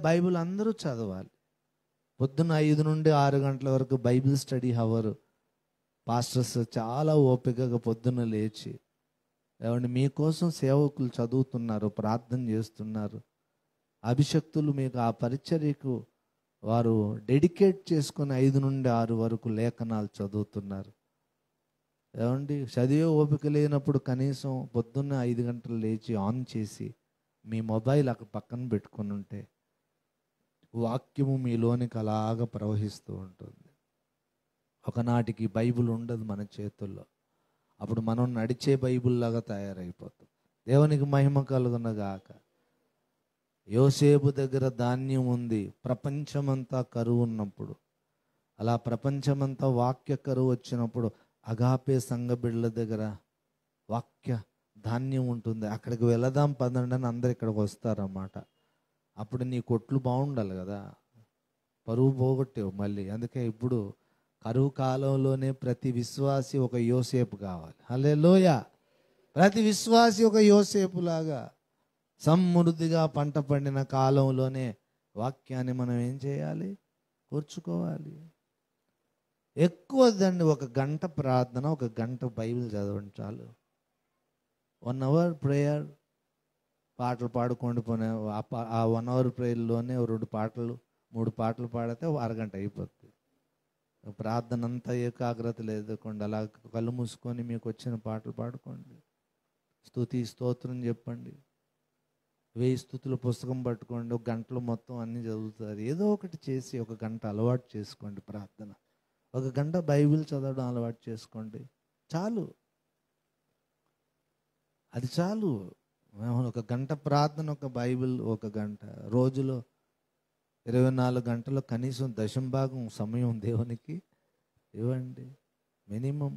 Bible అందరూ చదవాలి. పొద్దున్న 5 నుండి 6 గంటల వరకు బైబిల్ స్టడీ అవర్. పాస్టర్స్ చాలా ఓపికగా పొద్దున్న లేచి ఏమండి మీకోసం సేవకులు చదువుతున్నారు, ప్రార్థన చేస్తున్నారు. అభిషక్తులు మీకు ఆ పరిచర్యకు వారు డెడికేట్ చేసుకుని 5 నుండి 6 వరకు లేఖనాలు చదువుతున్నారు. ఏమండి చదివే ఓపిక లేనప్పుడు కనీసం పొద్దున్న 5 గంటలు లేచి ఆన్ చేసి మీ మొబైల్ అక్కడ పక్కన పెట్టుకుని ఉంటే వాక్యము మీలోనికి అలాగ ప్రవహిస్తూ ఉంటుంది. ఒకనాటికి బైబిల్ ఉండదు మన చేతుల్లో. అప్పుడు మనం నడిచే బైబిల్ లాగా తయారైపోతాం. దేవునికి మహిమ కలుగునగాక. యోసేపు దగ్గర ధాన్యం ఉంది, ప్రపంచమంతా కరువు ఉన్నప్పుడు. అలా ప్రపంచమంతా వాక్య కరువు వచ్చినప్పుడు అగాపే సంఘ బిడ్డల దగ్గర వాక్య ధాన్యం ఉంటుంది. అక్కడికి వెళదాం పదండి అని అందరు ఇక్కడికి వస్తారన్నమాట. అప్పుడు నీ కొట్లు బాగుండాలి కదా, పరువు పోగొట్టేవు మళ్ళీ. అందుకే ఇప్పుడు కరువు కాలంలోనే ప్రతి విశ్వాసి ఒక యోసేపు కావాలి. హల్లెలూయా. ప్రతి విశ్వాసి ఒక యోసేపు లాగా సమృద్ధిగా పంట పండిన కాలంలోనే వాక్యాన్ని మనం ఏం చేయాలి? కూర్చుకోవాలి. ఎక్కువ దండి, 1 గంట ప్రార్థన, 1 గంట బైబిల్ చదవండి చాలు. 1 అవర్ ప్రేయర్, పాటలు పాడుకోండి. పోనీ ఆ 1 అవర్ ప్రేయర్లోనే 2 పాటలు 3 పాటలు పాడితే అరగంట అయిపోతుంది. ప్రార్థన అంతా ఏకాగ్రత లేదుకోండి, అలా కళ్ళు మూసుకొని మీకు వచ్చిన పాటలు పాడుకోండి. స్తుతి స్తోత్రం చెప్పండి. 1000 స్తుతుల పుస్తకం పట్టుకోండి. 1 గంటలో మొత్తం అన్నీ చదువుతుంది. ఏదో ఒకటి చేసి 1 గంట అలవాటు చేసుకోండి ప్రార్థన. 1 గంట బైబిల్ చదవడం అలవాటు చేసుకోండి చాలు. అది చాలు. 1 గంట ప్రార్థన, 1 బైబిల్, 1 గంట. రోజులో 24 గంటల్లో కనీసం 10% సమయం దేవునికి ఇవ్వండి మినిమం.